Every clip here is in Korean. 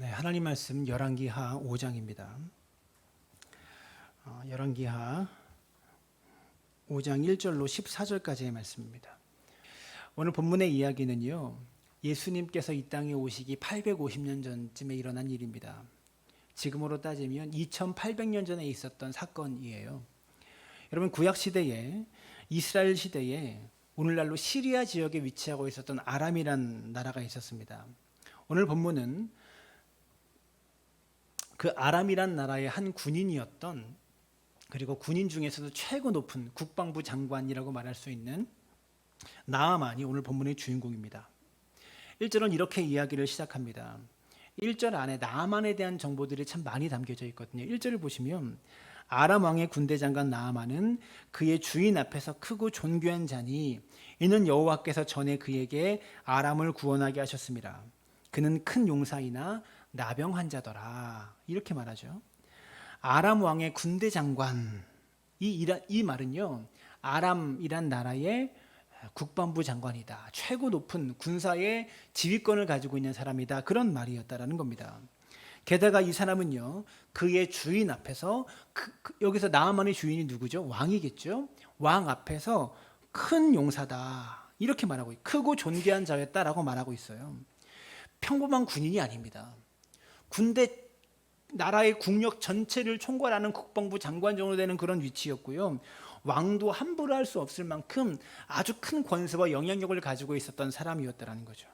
네, 하나님 말씀 열왕기하 5장입니다. 열왕기하 5장 1절로 14절까지의 말씀입니다. 오늘 본문의 이야기는요, 예수님께서 이 땅에 오시기 850년 전쯤에 일어난 일입니다. 지금으로 따지면 2800년 전에 있었던 사건이에요. 여러분, 구약 시대에, 이스라엘 시대에 오늘날로 시리아 지역에 위치하고 있었던 아람이란 나라가 있었습니다. 오늘 본문은 그 아람이란 나라의 한 군인이었던, 그리고 군인 중에서도 최고 높은 국방부 장관이라고 말할 수 있는 나아만이 오늘 본문의 주인공입니다. 1절은 이렇게 이야기를 시작합니다. 1절 안에 나아만에 대한 정보들이 참 많이 담겨져 있거든요. 1절을 보시면 아람 왕의 군대 장관 나아만은 그의 주인 앞에서 크고 존귀한 자니 이는 여호와께서 전에 그에게 아람을 구원하게 하셨습니다. 그는 큰 용사이나 나병 환자더라, 이렇게 말하죠. 아람 왕의 군대 장관, 이 말은요, 아람이란 나라의 국방부 장관이다, 최고 높은 군사의 지휘권을 가지고 있는 사람이다, 그런 말이었다라는 겁니다. 게다가 이 사람은요, 그의 주인 앞에서 여기서 나아만의 주인이 누구죠? 왕이겠죠. 왕 앞에서 큰 용사다, 이렇게 말하고, 크고 존귀한 자였다라고 말하고 있어요. 평범한 군인이 아닙니다. 군대, 나라의 국력 전체를 총괄하는 국방부 장관 정도 되는 그런 위치였고요. 왕도 함부로 할 수 없을 만큼 아주 큰 권세와 영향력을 가지고 있었던 사람이었다는 거죠.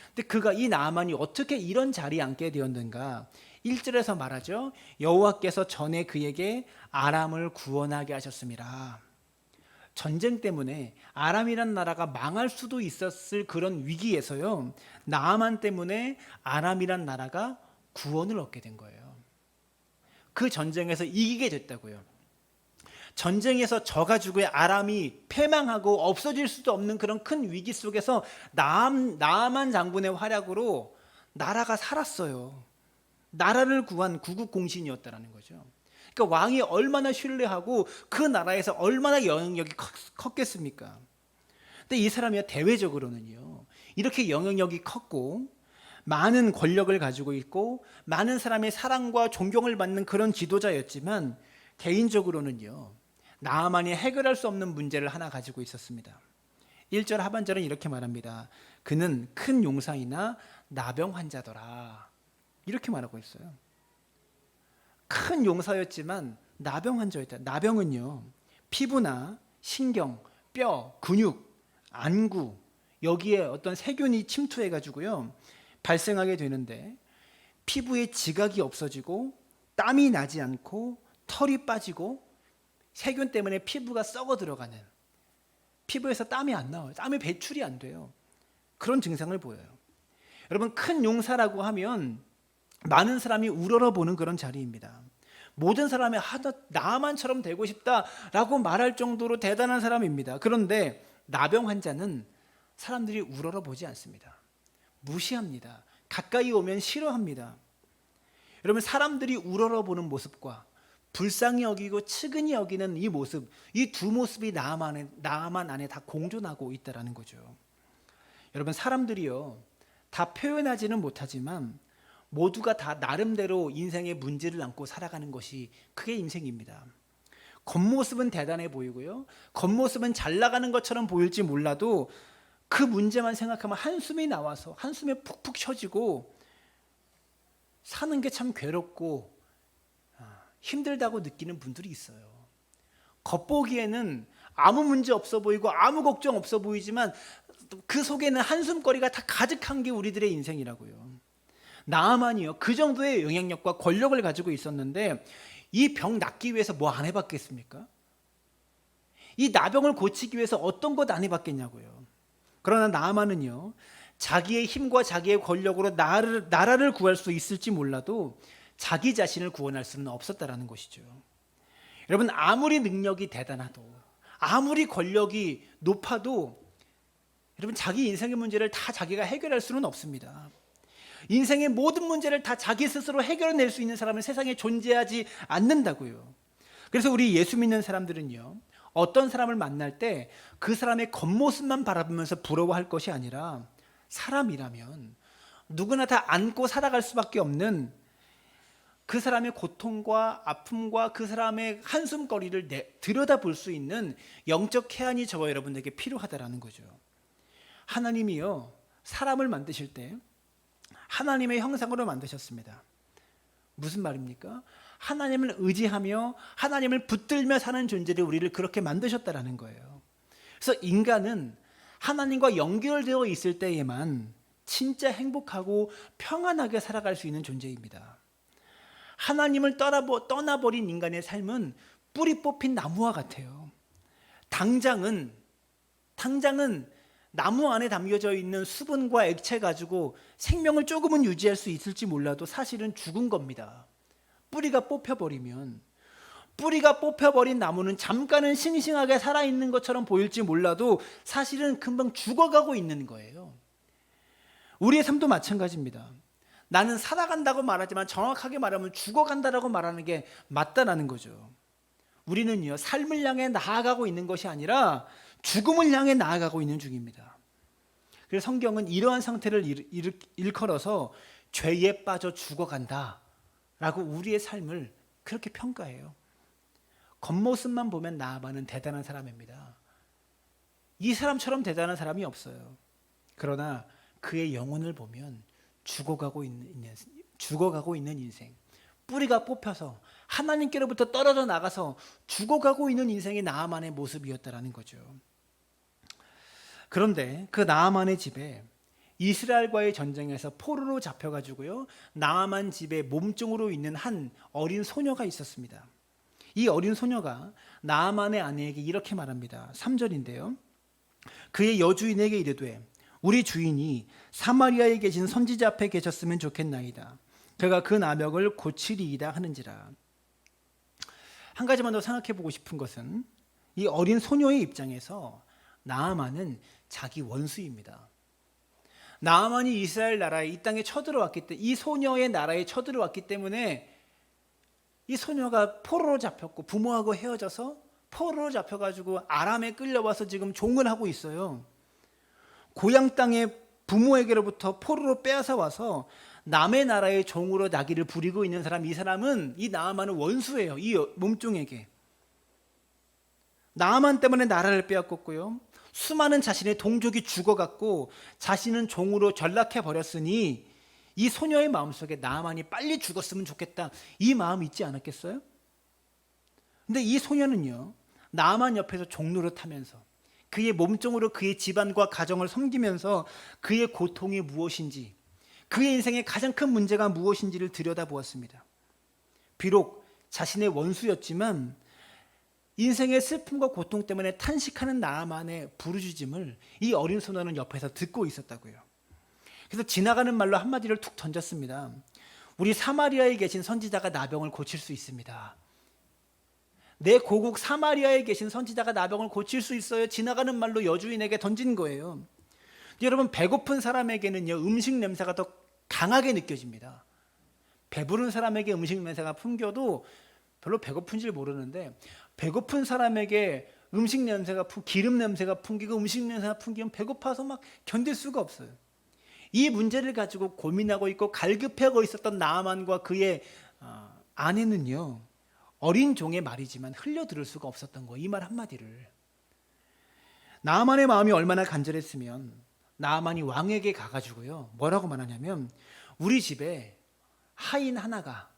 근데 그가, 이 나아만이 어떻게 이런 자리에 앉게 되었는가? 1절에서 말하죠. 여호와께서 전에 그에게 아람을 구원하게 하셨습니다. 전쟁 때문에 아람이란 나라가 망할 수도 있었을 그런 위기에서요, 나아만 때문에 아람이란 나라가 구원을 얻게 된 거예요. 그 전쟁에서 이기게 됐다고요. 전쟁에서 져가지고 아람이 패망하고 없어질 수도 없는 그런 큰 위기 속에서 나아만 장군의 활약으로 나라가 살았어요. 나라를 구한 구국공신이었다는 거죠. 그러니까 왕이 얼마나 신뢰하고 그 나라에서 얼마나 영향력이 컸겠습니까? 근데 이 사람이 대외적으로는요, 이렇게 영향력이 컸고 많은 권력을 가지고 있고 많은 사람의 사랑과 존경을 받는 그런 지도자였지만, 개인적으로는요, 나아만이 해결할 수 없는 문제를 하나 가지고 있었습니다. 1절 하반절은 이렇게 말합니다. 그는 큰 용사이나 나병 환자더라, 이렇게 말하고 있어요. 큰 용사였지만 나병 환자였다. 나병은요, 피부나 신경, 뼈, 근육, 안구, 여기에 어떤 세균이 침투해 가지고요 발생하게 되는데, 피부에 지각이 없어지고 땀이 나지 않고 털이 빠지고 세균 때문에 피부가 썩어 들어가는, 피부에서 땀이 안 나와요. 땀이 배출이 안 돼요. 그런 증상을 보여요. 여러분, 큰 용사라고 하면 많은 사람이 우러러보는 그런 자리입니다. 모든 사람이 나만처럼 되고 싶다라고 말할 정도로 대단한 사람입니다. 그런데 나병 환자는 사람들이 우러러보지 않습니다. 무시합니다. 가까이 오면 싫어합니다. 여러분, 사람들이 우러러보는 모습과 불쌍히 여기고 측은히 여기는 이 모습, 이 두 모습이 나만 안에 다 공존하고 있다는 거죠. 여러분, 사람들이요, 다 표현하지는 못하지만 모두가 다 나름대로 인생의 문제를 안고 살아가는 것이 그게 인생입니다. 겉모습은 대단해 보이고요, 겉모습은 잘 나가는 것처럼 보일지 몰라도 그 문제만 생각하면 한숨이 나와서 한숨에 푹푹 쉬어지고 사는 게 참 괴롭고 힘들다고 느끼는 분들이 있어요. 겉보기에는 아무 문제 없어 보이고 아무 걱정 없어 보이지만 그 속에는 한숨거리가 다 가득한 게 우리들의 인생이라고요. 나아만이요, 그 정도의 영향력과 권력을 가지고 있었는데 이 병 낫기 위해서 뭐 안 해봤겠습니까? 이 나병을 고치기 위해서 어떤 것 안 해봤겠냐고요. 그러나 나아만은요, 자기의 힘과 자기의 권력으로 나라를 구할 수 있을지 몰라도 자기 자신을 구원할 수는 없었다라는 것이죠. 여러분, 아무리 능력이 대단하도 아무리 권력이 높아도 여러분, 자기 인생의 문제를 다 자기가 해결할 수는 없습니다. 인생의 모든 문제를 다 자기 스스로 해결해낼 수 있는 사람은 세상에 존재하지 않는다고요. 그래서 우리 예수 믿는 사람들은요, 어떤 사람을 만날 때 그 사람의 겉모습만 바라보면서 부러워할 것이 아니라 사람이라면 누구나 다 안고 살아갈 수밖에 없는 그 사람의 고통과 아픔과 그 사람의 한숨거리를 들여다볼 수 있는 영적 해안이 저와 여러분에게 필요하다라는 거죠. 하나님이요, 사람을 만드실 때 하나님의 형상으로 만드셨습니다. 무슨 말입니까? 하나님을 의지하며 하나님을 붙들며 사는 존재를 우리를 그렇게 만드셨다라는 거예요. 그래서 인간은 하나님과 연결되어 있을 때에만 진짜 행복하고 평안하게 살아갈 수 있는 존재입니다. 하나님을 떠나버린 인간의 삶은 뿌리 뽑힌 나무와 같아요. 당장은 나무 안에 담겨져 있는 수분과 액체 가지고 생명을 조금은 유지할 수 있을지 몰라도 사실은 죽은 겁니다. 뿌리가 뽑혀버린 나무는 잠깐은 싱싱하게 살아있는 것처럼 보일지 몰라도 사실은 금방 죽어가고 있는 거예요. 우리의 삶도 마찬가지입니다. 나는 살아간다고 말하지만 정확하게 말하면 죽어간다라고 말하는 게 맞다라는 거죠. 우리는요, 삶을 향해 나아가고 있는 것이 아니라 죽음을 향해 나아가고 있는 중입니다. 그래서 성경은 이러한 상태를 일컬어서 죄에 빠져 죽어간다 라고 우리의 삶을 그렇게 평가해요. 겉모습만 보면 나아만은 대단한 사람입니다. 이 사람처럼 대단한 사람이 없어요. 그러나 그의 영혼을 보면 죽어가고 있는 인생, 뿌리가 뽑혀서 하나님께로부터 떨어져 나가서 죽어가고 있는 인생이 나아만의 모습이었다라는 거죠. 그런데 그 나아만의 집에 이스라엘과의 전쟁에서 포로로 잡혀가지고요, 나아만 집에 몸종으로 있는 한 어린 소녀가 있었습니다. 이 어린 소녀가 나아만의 아내에게 이렇게 말합니다. 3절인데요. 그의 여주인에게 이르되 우리 주인이 사마리아에 계신 선지자 앞에 계셨으면 좋겠나이다. 그가 그 나병을 고치리이다 하는지라. 한 가지만 더 생각해 보고 싶은 것은 이 어린 소녀의 입장에서 나아만은 자기 원수입니다. 나아만이 이스라엘 나라에 이 땅에 쳐들어왔기 때문에, 이 소녀의 나라에 쳐들어왔기 때문에 이 소녀가 포로로 잡혔고 부모하고 헤어져서 포로로 잡혀가지고 아람에 끌려와서 지금 종을 하고 있어요. 고향 땅에 부모에게로부터 포로로 빼앗아 와서 남의 나라의 종으로 나기를 부리고 있는 사람, 이 사람은, 이 나아만은 원수예요. 이 몸종에게. 나아만 때문에 나라를 빼앗겼고요, 수많은 자신의 동족이 죽어갔고 자신은 종으로 전락해 버렸으니 이 소녀의 마음속에 나아만이 빨리 죽었으면 좋겠다, 이 마음이 있지 않았겠어요? 근데 이 소녀는요, 나아만 옆에서 종노릇하면서 그의 몸종으로 그의 집안과 가정을 섬기면서 그의 고통이 무엇인지, 그의 인생의 가장 큰 문제가 무엇인지를 들여다보았습니다. 비록 자신의 원수였지만 인생의 슬픔과 고통 때문에 탄식하는 나아만의 부르짖음을 이 어린 소녀는 옆에서 듣고 있었다고요. 그래서 지나가는 말로 한마디를 툭 던졌습니다. 우리 사마리아에 계신 선지자가 나병을 고칠 수 있습니다. 내 고국 사마리아에 계신 선지자가 나병을 고칠 수 있어요. 지나가는 말로 여주인에게 던진 거예요. 여러분, 배고픈 사람에게는요, 음식 냄새가 더 강하게 느껴집니다. 배부른 사람에게 음식 냄새가 풍겨도 별로 배고픈지 모르는데, 배고픈 사람에게 음식 냄새가 기름 냄새가 풍기고 음식 냄새가 풍기면 배고파서 막 견딜 수가 없어요. 이 문제를 가지고 고민하고 있고 갈급해하고 있었던 나아만과 그의 아내는요, 어린 종의 말이지만 흘려들을 수가 없었던 거예요. 이 말 한마디를. 나아만의 마음이 얼마나 간절했으면 나아만이 왕에게 가가지고요, 뭐라고 말하냐면, 우리 집에 하인 하나가,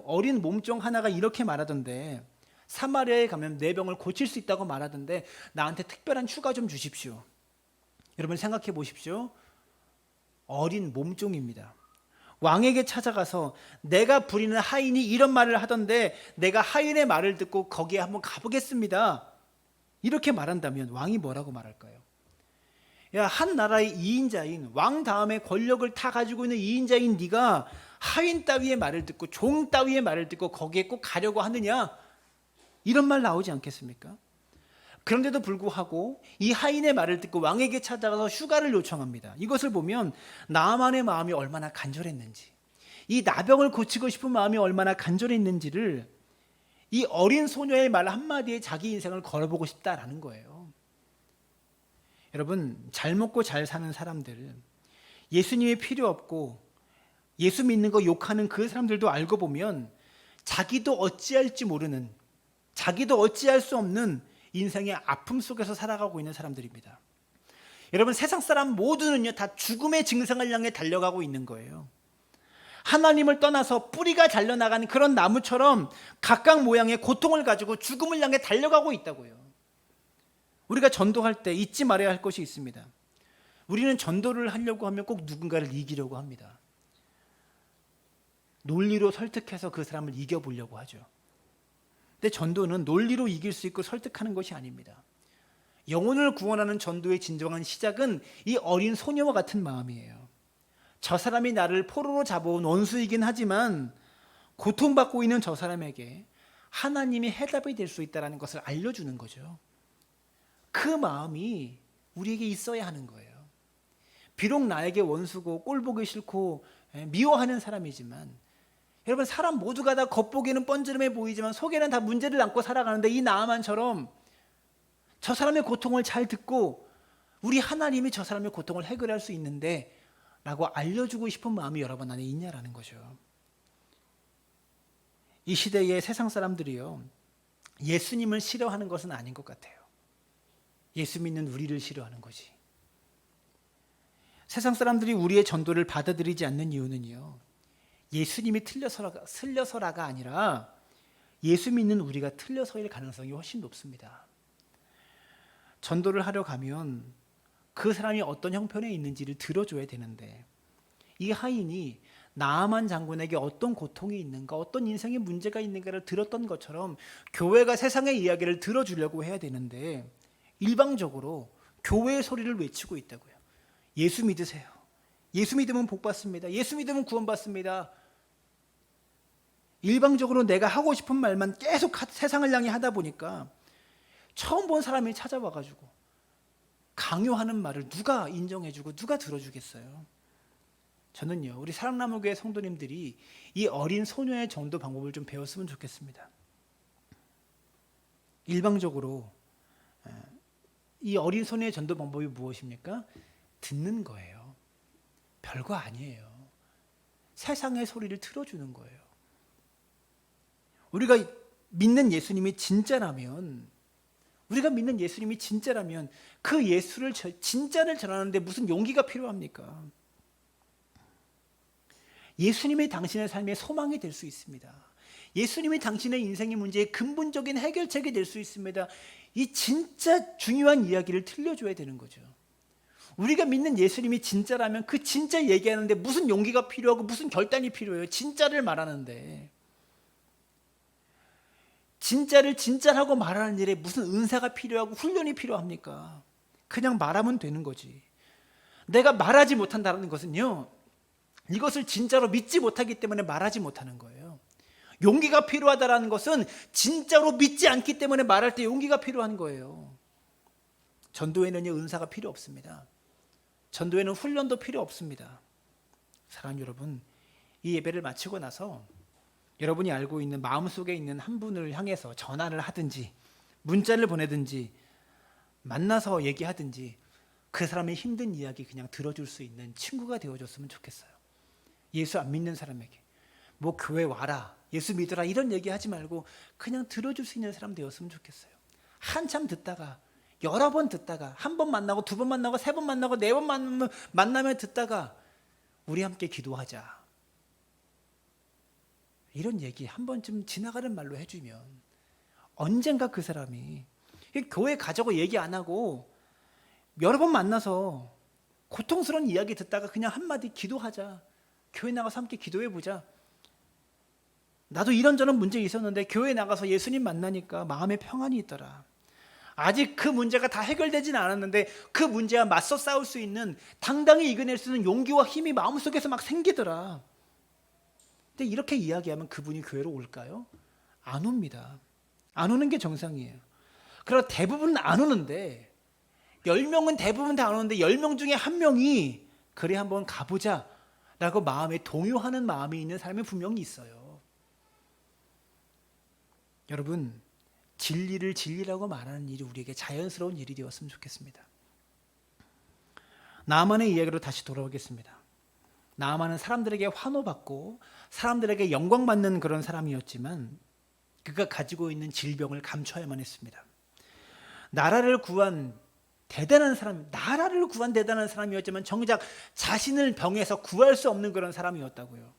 어린 몸종 하나가 이렇게 말하던데, 사마리아에 가면 내 병을 고칠 수 있다고 말하던데 나한테 특별한 휴가 좀 주십시오. 여러분 생각해 보십시오. 어린 몸종입니다. 왕에게 찾아가서 내가 부리는 하인이 이런 말을 하던데 내가 하인의 말을 듣고 거기에 한번 가보겠습니다, 이렇게 말한다면 왕이 뭐라고 말할까요? 야, 한 나라의 2인자인, 왕 다음에 권력을 다 가지고 있는 2인자인 네가 하인 따위의 말을 듣고 종 따위의 말을 듣고 거기에 꼭 가려고 하느냐, 이런 말 나오지 않겠습니까? 그런데도 불구하고 이 하인의 말을 듣고 왕에게 찾아가서 휴가를 요청합니다. 이것을 보면 나아만의 마음이 얼마나 간절했는지, 이 나병을 고치고 싶은 마음이 얼마나 간절했는지를 이 어린 소녀의 말 한마디에 자기 인생을 걸어보고 싶다라는 거예요. 여러분, 잘 먹고 잘 사는 사람들, 예수님이 필요 없고 예수 믿는 거 욕하는 그 사람들도 알고 보면 자기도 어찌할지 모르는, 자기도 어찌할 수 없는 인생의 아픔 속에서 살아가고 있는 사람들입니다. 여러분, 세상 사람 모두는요 다 죽음의 증상을 향해 달려가고 있는 거예요. 하나님을 떠나서 뿌리가 잘려나가는 그런 나무처럼 각각 모양의 고통을 가지고 죽음을 향해 달려가고 있다고요. 우리가 전도할 때 잊지 말아야 할 것이 있습니다. 우리는 전도를 하려고 하면 꼭 누군가를 이기려고 합니다. 논리로 설득해서 그 사람을 이겨보려고 하죠. 근데 전도는 논리로 이길 수 있고 설득하는 것이 아닙니다. 영혼을 구원하는 전도의 진정한 시작은 이 어린 소녀와 같은 마음이에요. 저 사람이 나를 포로로 잡아온 원수이긴 하지만 고통받고 있는 저 사람에게 하나님이 해답이 될 수 있다는 것을 알려주는 거죠. 그 마음이 우리에게 있어야 하는 거예요. 비록 나에게 원수고 꼴보기 싫고 미워하는 사람이지만, 여러분, 사람 모두가 다 겉보기에는 뻔뻔해 보이지만 속에는 다 문제를 안고 살아가는데, 이 나아만처럼 저 사람의 고통을 잘 듣고 우리 하나님이 저 사람의 고통을 해결할 수 있는데 라고 알려주고 싶은 마음이 여러분 안에 있냐라는 거죠. 이 시대의 세상 사람들이요, 예수님을 싫어하는 것은 아닌 것 같아요. 예수 믿는 우리를 싫어하는 거지. 세상 사람들이 우리의 전도를 받아들이지 않는 이유는요, 예수님이 틀려서라가 아니라 예수 믿는 우리가 틀려서일 가능성이 훨씬 높습니다. 전도를 하려 가면 그 사람이 어떤 형편에 있는지를 들어줘야 되는데, 이 하인이 나아만 장군에게 어떤 고통이 있는가, 어떤 인생의 문제가 있는가를 들었던 것처럼 교회가 세상의 이야기를 들어주려고 해야 되는데, 일방적으로 교회의 소리를 외치고 있다고요. 예수 믿으세요. 예수 믿으면 복 받습니다. 예수 믿으면 구원받습니다. 일방적으로 내가 하고 싶은 말만 계속 세상을 향해 하다 보니까 처음 본 사람이 찾아와가지고 강요하는 말을 누가 인정해주고 누가 들어주겠어요? 저는요, 우리 사랑나무교회 성도님들이 이 어린 소녀의 전도 방법을 좀 배웠으면 좋겠습니다. 일방적으로 이 어린 소녀의 전도 방법이 무엇입니까? 듣는 거예요. 별거 아니에요. 세상의 소리를 틀어주는 거예요. 우리가 믿는 예수님이 진짜라면, 그 예수를 진짜를 전하는데 무슨 용기가 필요합니까? 예수님이 당신의 삶의 소망이 될 수 있습니다. 예수님이 당신의 인생의 문제의 근본적인 해결책이 될 수 있습니다. 이 진짜 중요한 이야기를 들려줘야 되는 거죠. 우리가 믿는 예수님이 진짜라면 그 진짜 얘기하는데 무슨 용기가 필요하고 무슨 결단이 필요해요? 진짜를 말하는데. 진짜를 진짜라고 말하는 일에 무슨 은사가 필요하고 훈련이 필요합니까? 그냥 말하면 되는 거지. 내가 말하지 못한다는 것은요, 이것을 진짜로 믿지 못하기 때문에 말하지 못하는 거예요. 용기가 필요하다는 것은 진짜로 믿지 않기 때문에 말할 때 용기가 필요한 거예요. 전도에는요, 은사가 필요 없습니다. 전도에는 훈련도 필요 없습니다. 사랑하는 여러분, 이 예배를 마치고 나서 여러분이 알고 있는 마음속에 있는 한 분을 향해서 전화를 하든지 문자를 보내든지 만나서 얘기하든지 그 사람의 힘든 이야기 그냥 들어줄 수 있는 친구가 되어줬으면 좋겠어요. 예수 안 믿는 사람에게 뭐 교회 와라, 예수 믿어라 이런 얘기하지 말고 그냥 들어줄 수 있는 사람 되었으면 좋겠어요. 한참 듣다가, 여러 번 듣다가, 한 번 만나고 두 번 만나고 세 번 만나고 네 번 만나면 듣다가 우리 함께 기도하자, 이런 얘기 한 번쯤 지나가는 말로 해주면 언젠가 그 사람이 교회 가자고 얘기 안 하고 여러 번 만나서 고통스러운 이야기 듣다가 그냥 한마디 기도하자, 교회 나가서 함께 기도해보자, 나도 이런저런 문제 있었는데 교회 나가서 예수님 만나니까 마음에 평안이 있더라, 아직 그 문제가 다 해결되진 않았는데 그 문제와 맞서 싸울 수 있는, 당당히 이겨낼 수 있는 용기와 힘이 마음속에서 막 생기더라. 근데 이렇게 이야기하면 그분이 교회로 올까요? 안 옵니다. 안 오는 게 정상이에요. 그러나 대부분은 안 오는데, 10명은 대부분 다 안 오는데 10명 중에 한 명이 그래 한번 가보자 라고 마음에 동요하는 마음이 있는 사람이 분명히 있어요. 여러분, 진리를 진리라고 말하는 일이 우리에게 자연스러운 일이 되었으면 좋겠습니다. 나만의 이야기로 다시 돌아오겠습니다. 나아만은 사람들에게 환호받고 사람들에게 영광받는 그런 사람이었지만 그가 가지고 있는 질병을 감춰야만 했습니다. 나라를 구한 대단한 사람이었지만 정작 자신을 병에서 구할 수 없는 그런 사람이었다고요.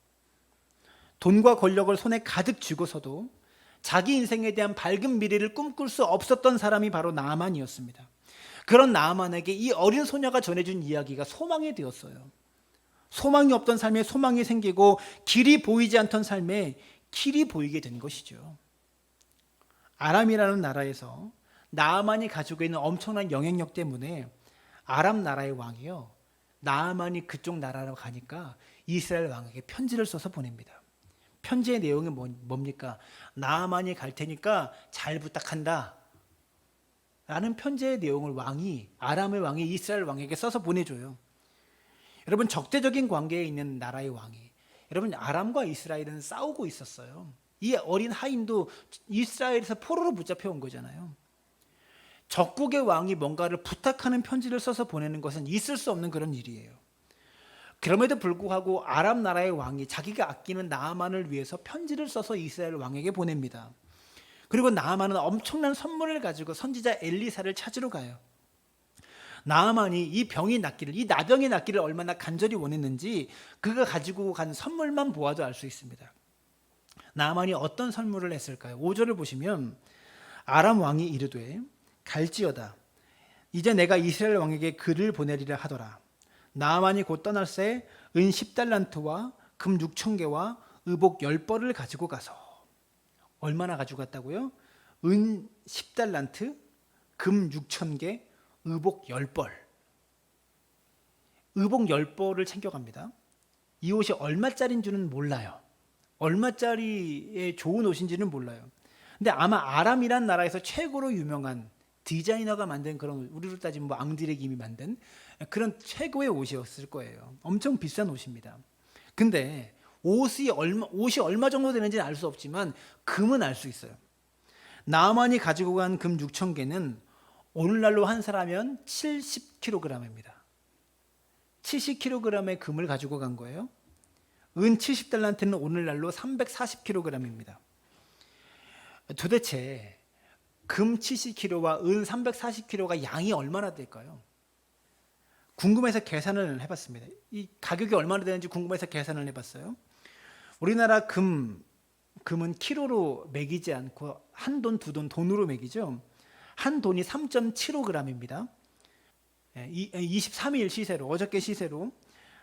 돈과 권력을 손에 가득 쥐고서도 자기 인생에 대한 밝은 미래를 꿈꿀 수 없었던 사람이 바로 나아만이었습니다. 그런 나아만에게 이 어린 소녀가 전해준 이야기가 소망이 되었어요. 소망이 없던 삶에 소망이 생기고 길이 보이지 않던 삶에 길이 보이게 된 것이죠. 아람이라는 나라에서 나아만이 가지고 있는 엄청난 영향력 때문에 아람 나라의 왕이요, 나아만이 그쪽 나라로 가니까 이스라엘 왕에게 편지를 써서 보냅니다. 편지의 내용이 뭡니까? 나아만이 갈 테니까 잘 부탁한다 라는 편지의 내용을 아람의 왕이 이스라엘 왕에게 써서 보내줘요. 여러분, 적대적인 관계에 있는 나라의 왕이, 여러분, 아람과 이스라엘은 싸우고 있었어요. 이 어린 하인도 이스라엘에서 포로로 붙잡혀 온 거잖아요. 적국의 왕이 뭔가를 부탁하는 편지를 써서 보내는 것은 있을 수 없는 그런 일이에요. 그럼에도 불구하고 아람 나라의 왕이 자기가 아끼는 나아만을 위해서 편지를 써서 이스라엘 왕에게 보냅니다. 그리고 나아만은 엄청난 선물을 가지고 선지자 엘리사를 찾으러 가요. 나아만이 이 나병이 낫기를 얼마나 간절히 원했는지 그가 가지고 간 선물만 보아도 알 수 있습니다. 나아만이 어떤 선물을 했을까요? 5절을 보시면 아람 왕이 이르되 갈지어다, 이제 내가 이스라엘 왕에게 글을 보내리라 하더라. 나아만이 곧 떠날새 은 10달란트와 금 6,000개와 의복 10벌을 가지고 가서. 얼마나 가지고 갔다고요? 은 10달란트, 금 6,000개, 의복 10벌. 의복 10벌을 챙겨갑니다. 이 옷이 얼마짜리인 줄은 몰라요. 얼마짜리의 좋은 옷인지는 몰라요. 근데 아마 아람이란 나라에서 최고로 유명한 디자이너가 만든 그런, 우리로 따지면 뭐 앙디레김이 만든 그런 최고의 옷이었을 거예요. 엄청 비싼 옷입니다. 근데 옷이 얼마 정도 되는지는 알 수 없지만 금은 알 수 있어요. 나아만이 가지고 간 금 6,000개는 오늘날로 환산하면 70kg입니다. 70kg의 금을 가지고 간 거예요. 은 70달란트는 오늘날로 340kg입니다. 도대체 금 70kg와 은 340kg가 양이 얼마나 될까요? 궁금해서 계산을 해봤습니다. 이 가격이 얼마나 되는지 궁금해서 계산을 해봤어요. 우리나라 금은 키로로 매기지 않고 한 돈, 두 돈, 돈으로 매기죠. 한 돈이 3.75g입니다. 23일 시세로, 어저께 시세로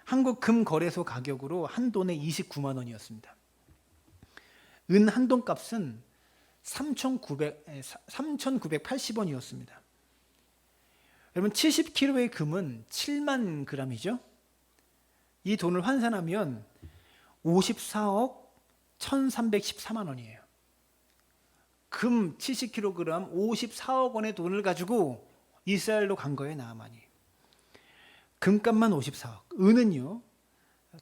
한국 금거래소 가격으로 한 돈에 29만 원이었습니다. 은 한 돈 값은 3,980원이었습니다. 여러분, 70kg의 금은 7만 g이죠. 이 돈을 환산하면 54억 1,314만 원이에요. 금 70kg 54억 원의 돈을 가지고 이스라엘로 간 거예요, 나아만이. 금값만 54억, 은은요,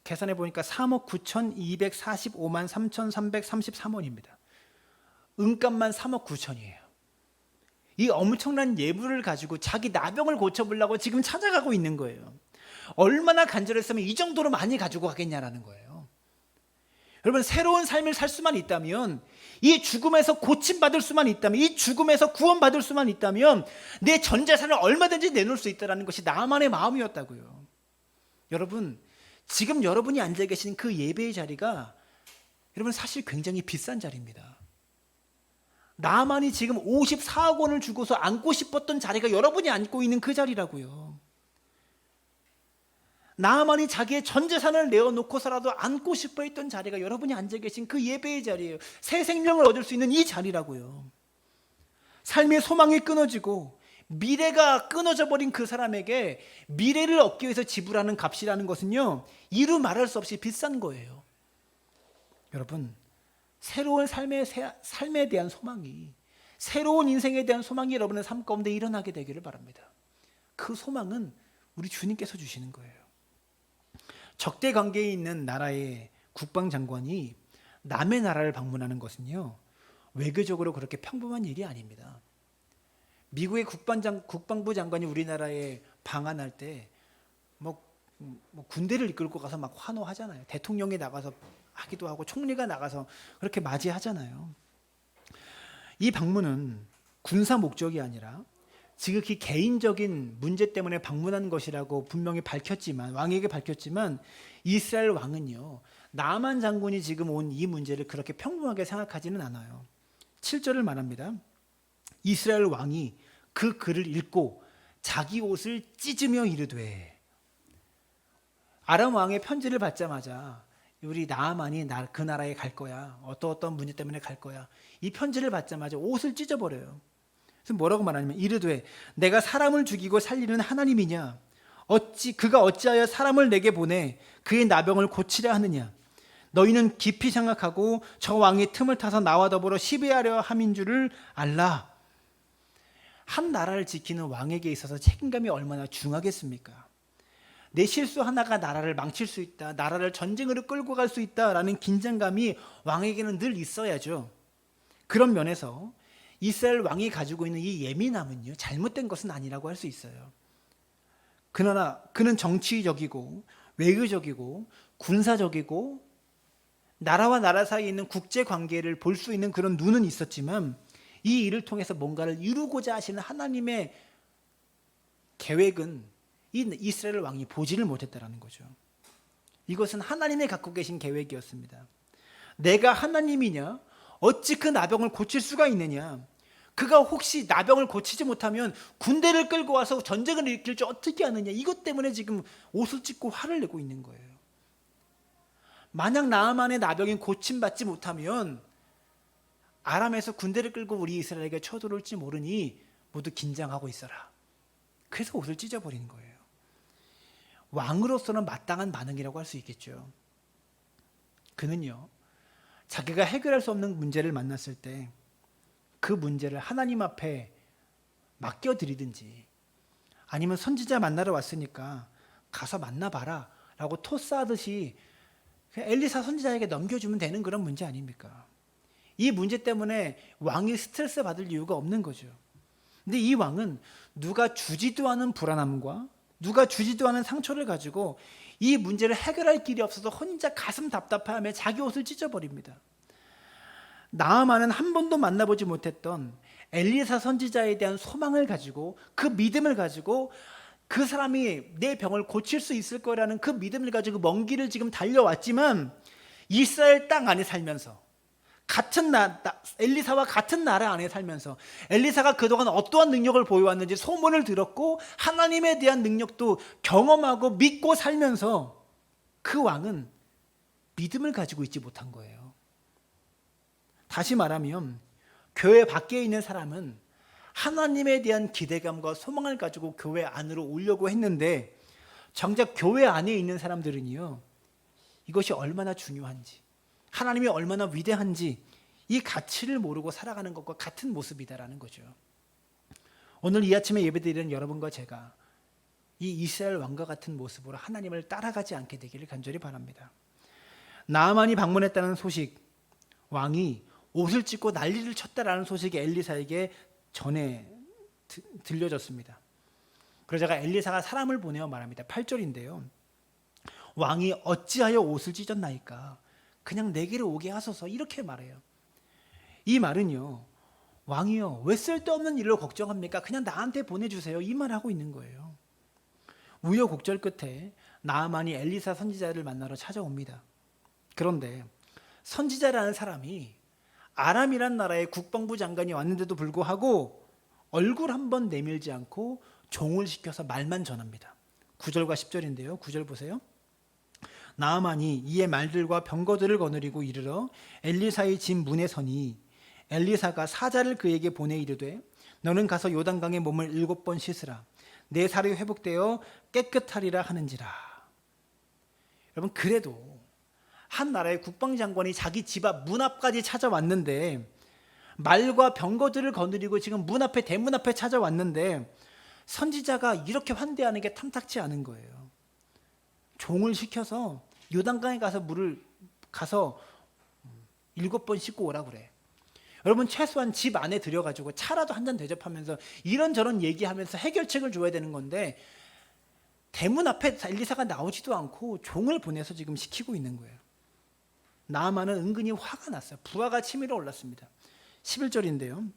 계산해 보니까 3억 9,245만 3,333원입니다. 은값만 3억 9천이에요. 이 엄청난 예물을 가지고 자기 나병을 고쳐보려고 지금 찾아가고 있는 거예요. 얼마나 간절했으면 이 정도로 많이 가지고 가겠냐라는 거예요. 여러분, 새로운 삶을 살 수만 있다면, 이 죽음에서 고침받을 수만 있다면, 이 죽음에서 구원받을 수만 있다면 내 전 재산을 얼마든지 내놓을 수 있다는 것이 나만의 마음이었다고요. 여러분, 지금 여러분이 앉아 계신 그 예배의 자리가 여러분 사실 굉장히 비싼 자리입니다. 나만이 지금 54억 원을 주고서 앉고 싶었던 자리가 여러분이 앉고 있는 그 자리라고요. 나만이 자기의 전 재산을 내어놓고서라도 앉고 싶어 했던 자리가 여러분이 앉아 계신 그 예배의 자리예요. 새 생명을 얻을 수 있는 이 자리라고요. 삶의 소망이 끊어지고 미래가 끊어져 버린 그 사람에게 미래를 얻기 위해서 지불하는 값이라는 것은요, 이루 말할 수 없이 비싼 거예요. 여러분, 새로운 삶에 대한 소망이, 새로운 인생에 대한 소망이 여러분의 삶 가운데 일어나게 되기를 바랍니다. 그 소망은 우리 주님께서 주시는 거예요. 적대 관계에 있는 나라의 국방장관이 남의 나라를 방문하는 것은요, 외교적으로 그렇게 평범한 일이 아닙니다. 미국의 국방부 장관이 우리나라에 방한할 때 뭐 뭐 군대를 이끌고 가서 막 환호하잖아요. 대통령이 나가서 하기도 하고 총리가 나가서 그렇게 맞이하잖아요. 이 방문은 군사 목적이 아니라 지극히 개인적인 문제 때문에 방문한 것이라고 분명히 밝혔지만, 왕에게 밝혔지만, 이스라엘 왕은요, 나만 장군이 지금 온 이 문제를 그렇게 평범하게 생각하지는 않아요. 7절을 말합니다. 이스라엘 왕이 그 글을 읽고 자기 옷을 찢으며 이르되, 아람 왕의 편지를 받자마자 우리 나아만이 그 나라에 갈 거야, 어떤 문제 때문에 갈 거야, 이 편지를 받자마자 옷을 찢어버려요. 그래서 뭐라고 말하냐면, 이르되 내가 사람을 죽이고 살리는 하나님이냐, 그가 어찌하여 사람을 내게 보내 그의 나병을 고치려 하느냐, 너희는 깊이 생각하고 저 왕이 틈을 타서 나와 더불어 시비하려 함인 줄을 알라. 한 나라를 지키는 왕에게 있어서 책임감이 얼마나 중하겠습니까? 내 실수 하나가 나라를 망칠 수 있다, 나라를 전쟁으로 끌고 갈 수 있다라는 긴장감이 왕에게는 늘 있어야죠. 그런 면에서 이스라엘 왕이 가지고 있는 이 예민함은요, 잘못된 것은 아니라고 할 수 있어요. 그러나 그는 정치적이고 외교적이고 군사적이고 나라와 나라 사이에 있는 국제 관계를 볼 수 있는 그런 눈은 있었지만, 이 일을 통해서 뭔가를 이루고자 하시는 하나님의 계획은 이 이스라엘 왕이 보지를 못했다라는 거죠. 이것은 하나님이 갖고 계신 계획이었습니다. 내가 하나님이냐? 어찌 그 나병을 고칠 수가 있느냐? 그가 혹시 나병을 고치지 못하면 군대를 끌고 와서 전쟁을 일으킬 줄 어떻게 아느냐? 이것 때문에 지금 옷을 찢고 화를 내고 있는 거예요. 만약 나아만의 나병이 고침받지 못하면 아람에서 군대를 끌고 우리 이스라엘에게 쳐들어올지 모르니 모두 긴장하고 있어라. 그래서 옷을 찢어버리는 거예요. 왕으로서는 마땅한 반응이라고 할 수 있겠죠. 그는요, 자기가 해결할 수 없는 문제를 만났을 때 그 문제를 하나님 앞에 맡겨드리든지, 아니면 선지자 만나러 왔으니까 가서 만나봐라 라고 토스하듯이 엘리사 선지자에게 넘겨주면 되는 그런 문제 아닙니까? 이 문제 때문에 왕이 스트레스 받을 이유가 없는 거죠. 근데 이 왕은 누가 주지도 않은 불안함과 누가 주지도 않은 상처를 가지고 이 문제를 해결할 길이 없어서 혼자 가슴 답답해하며 자기 옷을 찢어버립니다. 나아만은 한 번도 만나보지 못했던 엘리사 선지자에 대한 소망을 가지고, 그 믿음을 가지고, 그 사람이 내 병을 고칠 수 있을 거라는 그 믿음을 가지고 먼 길을 지금 달려왔지만, 이스라엘 땅 안에 살면서, 엘리사와 같은 나라 안에 살면서 엘리사가 그동안 어떠한 능력을 보여왔는지 소문을 들었고, 하나님에 대한 능력도 경험하고 믿고 살면서 그 왕은 믿음을 가지고 있지 못한 거예요. 다시 말하면 교회 밖에 있는 사람은 하나님에 대한 기대감과 소망을 가지고 교회 안으로 오려고 했는데, 정작 교회 안에 있는 사람들은요, 이것이 얼마나 중요한지, 하나님이 얼마나 위대한지 이 가치를 모르고 살아가는 것과 같은 모습이다라는 거죠. 오늘 이 아침에 예배드리는 여러분과 제가 이 이스라엘 왕과 같은 모습으로 하나님을 따라가지 않게 되기를 간절히 바랍니다. 나아만이 방문했다는 소식, 왕이 옷을 찢고 난리를 쳤다라는 소식이 엘리사에게 전해 들려졌습니다. 그러자가 엘리사가 사람을 보내어 말합니다. 8절인데요. 왕이 어찌하여 옷을 찢었나이까? 그냥 내게로 오게 하소서. 이렇게 말해요. 이 말은요, 왕이요, 왜 쓸데없는 일로 걱정합니까? 그냥 나한테 보내주세요. 이 말하고 있는 거예요. 우여곡절 끝에 나아만이 엘리사 선지자를 만나러 찾아옵니다. 그런데 선지자라는 사람이 아람이란 나라의 국방부 장관이 왔는데도 불구하고 얼굴 한번 내밀지 않고 종을 시켜서 말만 전합니다. 9절과 10절인데요. 9절 보세요. 나아만이 이에 말들과 병거들을 거느리고 이르러 엘리사의 집 문에 서니, 엘리사가 사자를 그에게 보내 이르되, 너는 가서 요단강에 몸을 7번 씻으라. 내 살이 회복되어 깨끗하리라 하는지라. 여러분, 그래도 한 나라의 국방장관이 자기 집 앞 문 앞까지 찾아왔는데, 말과 병거들을 거느리고 지금 문 앞에, 대문 앞에 찾아왔는데 선지자가 이렇게 환대하는 게 탐탁치 않은 거예요. 종을 시켜서 요단강에 가서 물을 가서 7번 씻고 오라 그래. 여러분, 최소한 집 안에 들여가지고 차라도 한 잔 대접하면서 이런저런 얘기하면서 해결책을 줘야 되는 건데, 대문 앞에 엘리사가 나오지도 않고 종을 보내서 지금 시키고 있는 거예요. 나아만은 은근히 화가 났어요. 부하가 치밀어 올랐습니다. 11절인데요.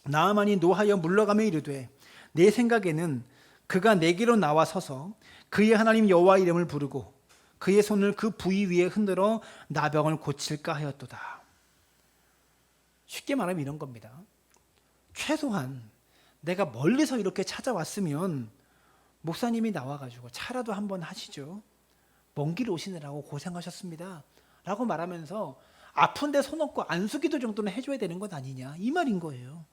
나아만이 노하여 물러가며 이르되 내 생각에는 그가 내게로 나와 서서 그의 하나님 여호와 이름을 부르고 그의 손을 그 부위 위에 흔들어 나병을 고칠까 하였도다. 쉽게 말하면 이런 겁니다. 최소한 내가 멀리서 이렇게 찾아왔으면 목사님이 나와가지고 차라도 한번 하시죠. 먼 길 오시느라고 고생하셨습니다 라고 말하면서 아픈데 손 얹고 안수기도 정도는 해줘야 되는 것 아니냐, 이 말인 거예요.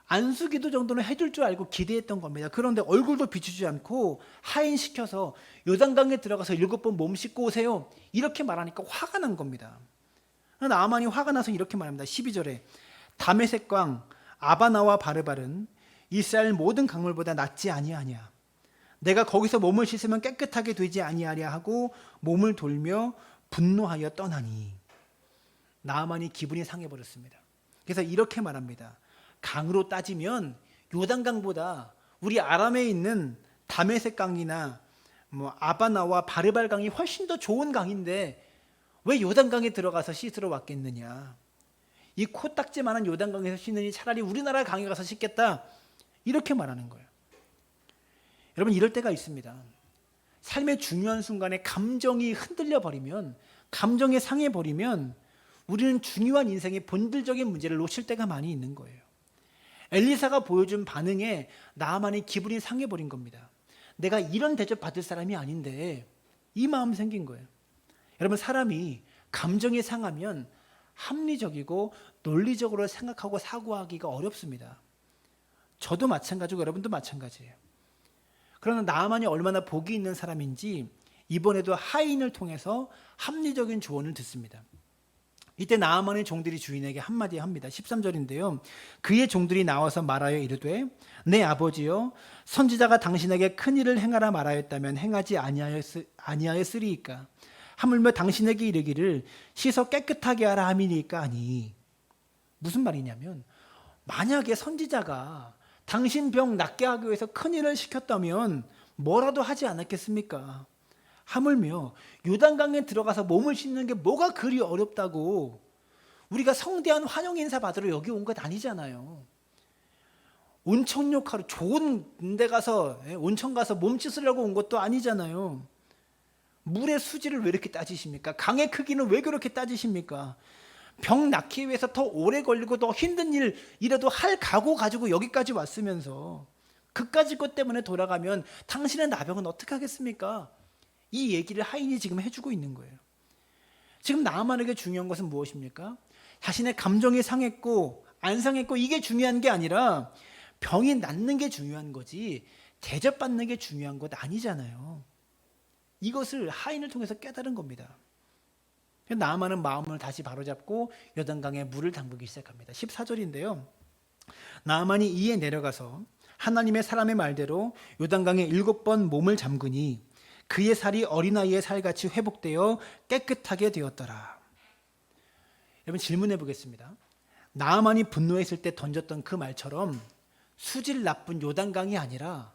안수기도 정도는 해줄 줄 알고 기대했던 겁니다. 그런데 얼굴도 비추지 않고 하인시켜서 요단강에 들어가서 7번 몸 씻고 오세요 이렇게 말하니까 화가 난 겁니다. 나아만이 화가 나서 이렇게 말합니다. 12절에 다메섹광 아바나와 바르발은 이스라엘 모든 강물보다 낫지 아니하냐. 내가 거기서 몸을 씻으면 깨끗하게 되지 아니하랴 하고 몸을 돌며 분노하여 떠나니. 나아만이 기분이 상해버렸습니다. 그래서 이렇게 말합니다. 강으로 따지면 요단강보다 우리 아람에 있는 다메섹강이나 아바나와 바르발 강이 훨씬 더 좋은 강인데 왜 요단강에 들어가서 씻으러 왔겠느냐. 이 코딱지만한 요단강에서 씻느니 차라리 우리나라 강에 가서 씻겠다 이렇게 말하는 거예요. 여러분, 이럴 때가 있습니다. 삶의 중요한 순간에 감정이 흔들려 버리면, 감정에 상해 버리면 우리는 중요한 인생의 본질적인 문제를 놓칠 때가 많이 있는 거예요. 엘리사가 보여준 반응에 나아만이 기분이 상해 버린 겁니다. 내가 이런 대접 받을 사람이 아닌데 이 마음이 생긴 거예요. 여러분, 사람이 감정이 상하면 합리적이고 논리적으로 생각하고 사고하기가 어렵습니다. 저도 마찬가지고 여러분도 마찬가지예요. 그러나 나아만이 얼마나 복이 있는 사람인지 이번에도 하인을 통해서 합리적인 조언을 듣습니다. 이때 나아만의 종들이 주인에게 한마디 합니다. 13절인데요. 그의 종들이 나와서 말하여 이르되 내 아버지여, 선지자가 당신에게 큰 일을 행하라 말하였다면 행하지 아니하였으리이까. 하물며 당신에게 이르기를 씻어 깨끗하게 하라 함이니까 하니. 무슨 말이냐면, 만약에 선지자가 당신 병 낫게 하기 위해서 큰 일을 시켰다면 뭐라도 하지 않았겠습니까? 하물며 요단강에 들어가서 몸을 씻는 게 뭐가 그리 어렵다고. 우리가 성대한 환영 인사 받으러 여기 온 것 아니잖아요. 온천욕하러 좋은 데 가서, 온천 가서 몸 씻으려고 온 것도 아니잖아요. 물의 수질을 왜 이렇게 따지십니까? 강의 크기는 왜 그렇게 따지십니까? 병 낫기 위해서 더 오래 걸리고 더 힘든 일이라도 할 각오 가지고 여기까지 왔으면서 그까짓 것 때문에 돌아가면 당신의 나병은 어떻게 하겠습니까? 이 얘기를 하인이 지금 해주고 있는 거예요. 지금 나아만에게 중요한 것은 무엇입니까? 자신의 감정이 상했고 안 상했고 이게 중요한 게 아니라 병이 낫는 게 중요한 거지 대접받는 게 중요한 것 아니잖아요. 이것을 하인을 통해서 깨달은 겁니다. 나아만은 마음을 다시 바로잡고 요단강에 물을 담그기 시작합니다. 14절인데요. 나아만이 이에 내려가서 하나님의 사람의 말대로 요단강에 7번 몸을 잠그니 그의 살이 어린아이의 살같이 회복되어 깨끗하게 되었더라. 여러분, 질문해 보겠습니다. 나아만이 분노했을 때 던졌던 그 말처럼 수질 나쁜 요단강이 아니라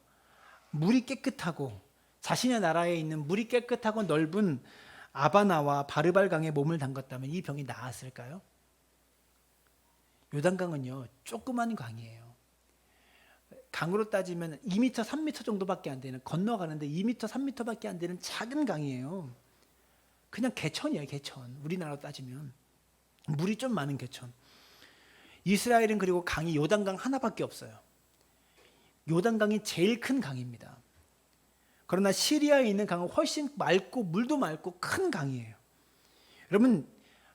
물이 깨끗하고 자신의 나라에 있는 물이 깨끗하고 넓은 아바나와 바르발강에 몸을 담갔다면 이 병이 나았을까요? 요단강은요, 조그만 강이에요. 강으로 따지면 2m, 3m 정도밖에 안 되는, 건너가는데 2m, 3m밖에 안 되는 작은 강이에요. 그냥 개천이에요, 개천. 우리나라로 따지면 물이 좀 많은 개천. 이스라엘은 그리고 강이 요단강 하나밖에 없어요. 요단강이 제일 큰 강입니다. 그러나 시리아에 있는 강은 훨씬 맑고 물도 맑고 큰 강이에요. 여러분,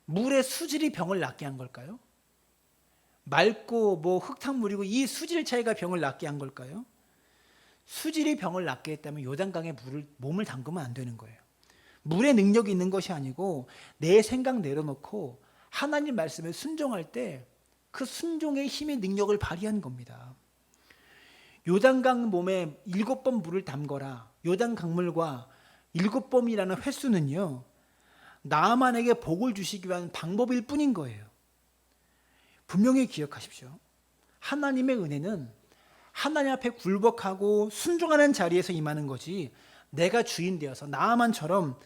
물의 수질이 병을 낫게 한 걸까요? 맑고 흙탕물이고 이 수질 차이가 병을 낫게 한 걸까요? 수질이 병을 낫게 했다면 요단강에 몸을 담그면 안 되는 거예요. 물의 능력이 있는 것이 아니고 내 생각 내려놓고 하나님 말씀에 순종할 때 그 순종의 힘의 능력을 발휘한 겁니다. 요단강 몸에 7번 물을 담거라. 요단 강물과 7번이라는 횟수는요, 나아만에게 복을 주시기 위한 방법일 뿐인 거예요. 분명히 기억하십시오. 하나님의 은혜는 하나님 앞에 굴복하고 순종하는 자리에서 임하는 거지, 내가 주인 되어서 나아만처럼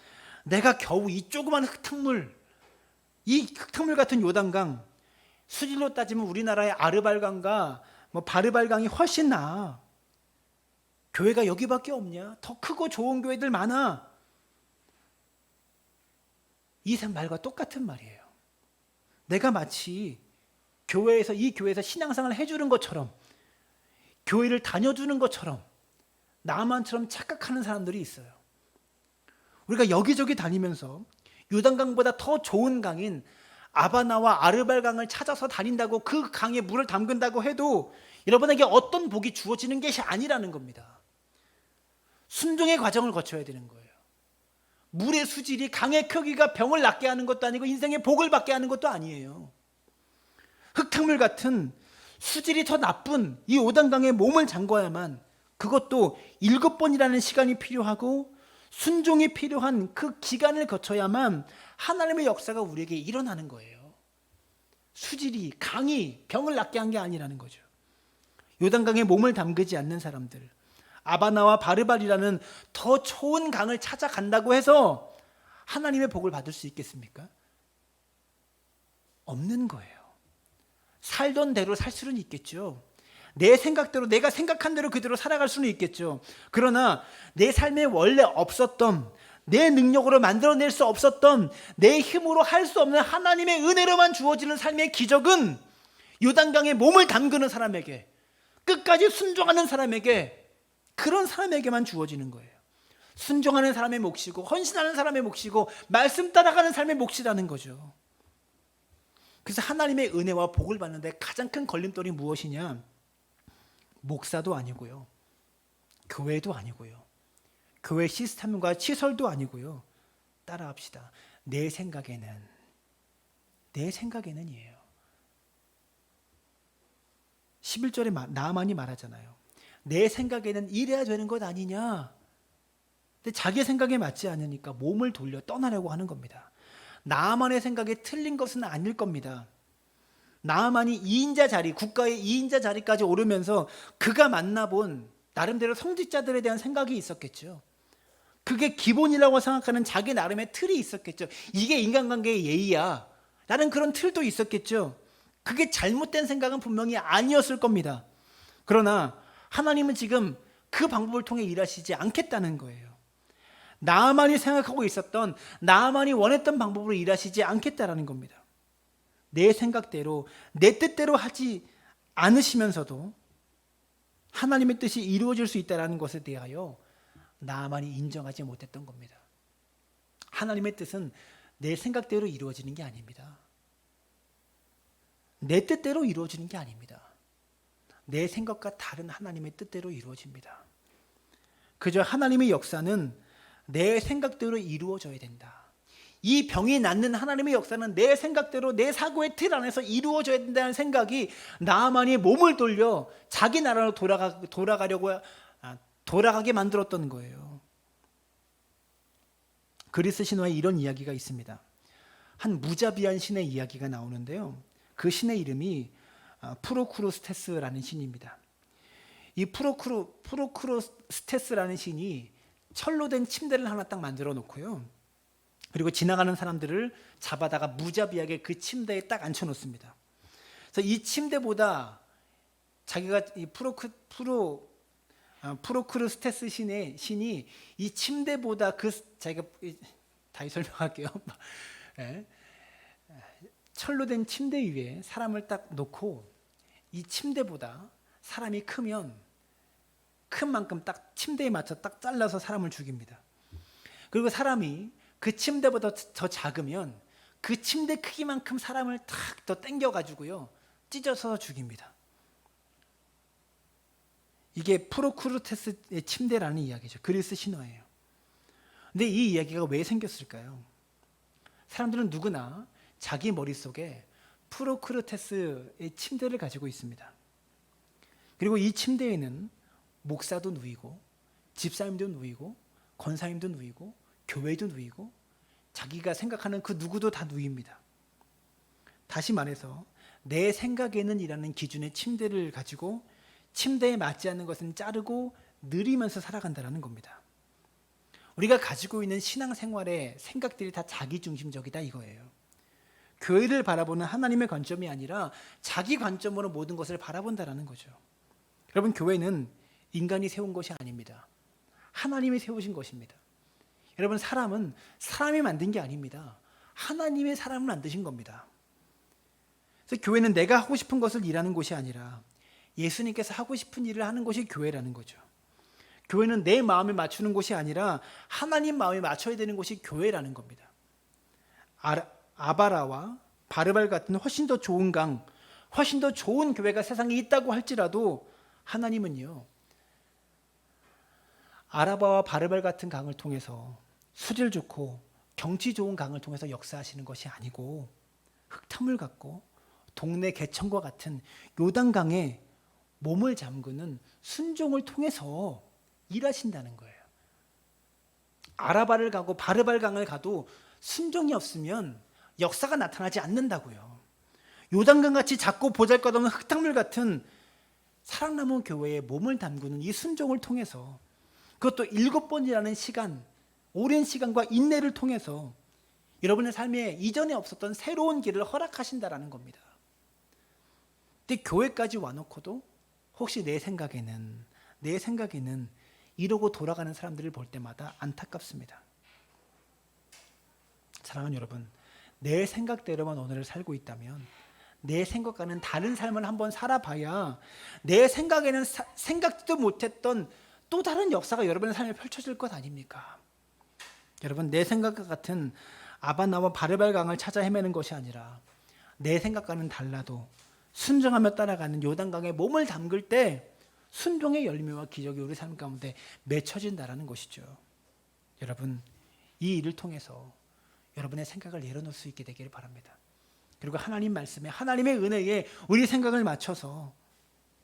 내가 겨우 이 조그만 흙탕물, 이 흙탕물 같은 요단강, 수질로 따지면 우리나라의 아르발강과 바르발강이 훨씬 나아. 교회가 여기밖에 없냐? 더 크고 좋은 교회들 많아. 이 말과 똑같은 말이에요. 내가 마치 이 교회에서 신앙생활을 해주는 것처럼, 교회를 다녀주는 것처럼 나만처럼 착각하는 사람들이 있어요. 우리가 여기저기 다니면서 요단강보다 더 좋은 강인 아바나와 아르발강을 찾아서 다닌다고, 그 강에 물을 담근다고 해도 여러분에게 어떤 복이 주어지는 것이 아니라는 겁니다. 순종의 과정을 거쳐야 되는 거예요. 물의 수질이, 강의 크기가 병을 낫게 하는 것도 아니고 인생의 복을 받게 하는 것도 아니에요. 흙탕물 같은 수질이 더 나쁜 이 요단강에 몸을 잠궈야만, 그것도 7번이라는 시간이 필요하고 순종이 필요한 그 기간을 거쳐야만 하나님의 역사가 우리에게 일어나는 거예요. 수질이, 강이 병을 낫게 한 게 아니라는 거죠. 요단강에 몸을 담그지 않는 사람들, 아바나와 바르발이라는 더 좋은 강을 찾아간다고 해서 하나님의 복을 받을 수 있겠습니까? 없는 거예요. 살던 대로 살 수는 있겠죠. 내 생각대로, 내가 생각한 대로 그대로 살아갈 수는 있겠죠. 그러나 내 삶에 원래 없었던, 내 능력으로 만들어낼 수 없었던, 내 힘으로 할 수 없는 하나님의 은혜로만 주어지는 삶의 기적은 요단강에 몸을 담그는 사람에게, 끝까지 순종하는 사람에게, 그런 사람에게만 주어지는 거예요. 순종하는 사람의 몫이고, 헌신하는 사람의 몫이고, 말씀 따라가는 삶의 몫이라는 거죠. 그래서 하나님의 은혜와 복을 받는데 가장 큰 걸림돌이 무엇이냐? 목사도 아니고요, 교회도 아니고요, 교회 시스템과 시설도 아니고요. 따라합시다. 내 생각에는이에요. 11절에 나만이 말하잖아요. 내 생각에는 이래야 되는 것 아니냐. 근데 자기 생각에 맞지 않으니까 몸을 돌려 떠나려고 하는 겁니다. 나만의 생각에 틀린 것은 아닐 겁니다. 나만이 2인자 자리, 국가의 2인자 자리까지 오르면서 그가 만나본 나름대로 성직자들에 대한 생각이 있었겠죠. 그게 기본이라고 생각하는 자기 나름의 틀이 있었겠죠. 이게 인간관계의 예의야 라는 그런 틀도 있었겠죠. 그게 잘못된 생각은 분명히 아니었을 겁니다. 그러나 하나님은 지금 그 방법을 통해 일하시지 않겠다는 거예요. 나만이 생각하고 있었던, 나만이 원했던 방법으로 일하시지 않겠다라는 겁니다. 내 생각대로, 내 뜻대로 하지 않으시면서도 하나님의 뜻이 이루어질 수 있다는 것에 대하여 나만이 인정하지 못했던 겁니다. 하나님의 뜻은 내 생각대로 이루어지는 게 아닙니다. 내 뜻대로 이루어지는 게 아닙니다. 내 생각과 다른 하나님의 뜻대로 이루어집니다. 그저 하나님의 역사는 내 생각대로 이루어져야 된다. 이 병이 낫는 하나님의 역사는 내 생각대로, 내 사고의 틀 안에서 이루어져야 된다는 생각이 나만이 몸을 돌려 자기 나라로 돌아가게 만들었던 거예요. 그리스 신화에 이런 이야기가 있습니다. 한 무자비한 신의 이야기가 나오는데요. 그 신의 이름이 프로크루스테스라는 신입니다. 이 프로크루스테스라는 신이 철로 된 침대를 하나 딱 만들어 놓고요. 그리고 지나가는 사람들을 잡아다가 무자비하게 그 침대에 딱 앉혀 놓습니다. 그래서 이 침대보다 자기가 이 프로크루스테스 신이 이 침대보다 자기가 다시 설명할게요. 네. 철로 된 침대 위에 사람을 딱 놓고 이 침대보다 사람이 크면 큰 만큼 딱 침대에 맞춰 딱 잘라서 사람을 죽입니다. 그리고 사람이 그 침대보다 더 작으면 그 침대 크기만큼 사람을 탁 더 당겨가지고요 찢어서 죽입니다. 이게 프로크루테스의 침대라는 이야기죠. 그리스 신화예요. 근데 이 이야기가 왜 생겼을까요? 사람들은 누구나 자기 머릿속에 프로크루테스의 침대를 가지고 있습니다. 그리고 이 침대에는 목사도 누이고, 집사님도 누이고, 권사님도 누이고, 교회도 누이고, 자기가 생각하는 그 누구도 다 누입니다. 다시 말해서 내 생각에는 이라는 기준의 침대를 가지고 침대에 맞지 않는 것은 자르고 느리면서 살아간다는 겁니다. 우리가 가지고 있는 신앙생활의 생각들이 다 자기중심적이다 이거예요. 교회를 바라보는 하나님의 관점이 아니라 자기 관점으로 모든 것을 바라본다는 거죠. 여러분, 교회는 인간이 세운 것이 아닙니다. 하나님이 세우신 것입니다. 여러분, 사람은 사람이 만든 게 아닙니다. 하나님의 사람을 만드신 겁니다. 그래서 교회는 내가 하고 싶은 것을 일하는 곳이 아니라 예수님께서 하고 싶은 일을 하는 것이 교회라는 거죠. 교회는 내 마음에 맞추는 곳이 아니라 하나님 마음에 맞춰야 되는 곳이 교회라는 겁니다. 아바라와 바르발 같은 훨씬 더 좋은 강, 훨씬 더 좋은 교회가 세상에 있다고 할지라도 하나님은요, 아라바와 바르발 같은 강을 통해서 수질 좋고 경치 좋은 강을 통해서 역사하시는 것이 아니고 흙탕물 같고 동네 개천과 같은 요단강에 몸을 잠그는 순종을 통해서 일하신다는 거예요. 아라바를 가고 바르발 강을 가도 순종이 없으면 역사가 나타나지 않는다고요. 요단강 같이 작고 보잘것없는 흙탕물 같은 사랑나무 교회에 몸을 담그는 이 순종을 통해서, 그것도 7번이라는 시간, 오랜 시간과 인내를 통해서 여러분의 삶에 이전에 없었던 새로운 길을 허락하신다라는 겁니다. 근데 교회까지 와놓고도 혹시 내 생각에는 이러고 돌아가는 사람들을 볼 때마다 안타깝습니다. 사랑하는 여러분, 내 생각대로만 오늘을 살고 있다면 내 생각과는 다른 삶을 한번 살아봐야 내 생각에는 생각지도 못했던 또 다른 역사가 여러분의 삶에 펼쳐질 것 아닙니까? 여러분, 내 생각과 같은 아바나와 바르발 강을 찾아 헤매는 것이 아니라 내 생각과는 달라도 순종하며 따라가는 요단강에 몸을 담글 때 순종의 열매와 기적이 우리 삶 가운데 맺혀진다라는 것이죠. 여러분, 이 일을 통해서 여러분의 생각을 내려놓을 수 있게 되기를 바랍니다. 그리고 하나님 말씀에, 하나님의 은혜에 우리 생각을 맞춰서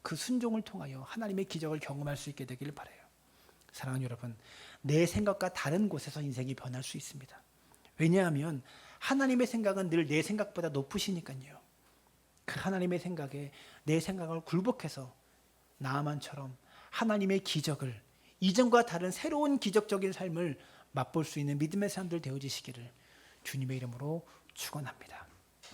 그 순종을 통하여 하나님의 기적을 경험할 수 있게 되기를 바라요. 사랑하는 여러분, 내 생각과 다른 곳에서 인생이 변할 수 있습니다. 왜냐하면 하나님의 생각은 늘 내 생각보다 높으시니까요. 그 하나님의 생각에 내 생각을 굴복해서 나아만처럼 하나님의 기적을, 이전과 다른 새로운 기적적인 삶을 맛볼 수 있는 믿음의 사람들 되어지시기를 주님의 이름으로 축원합니다.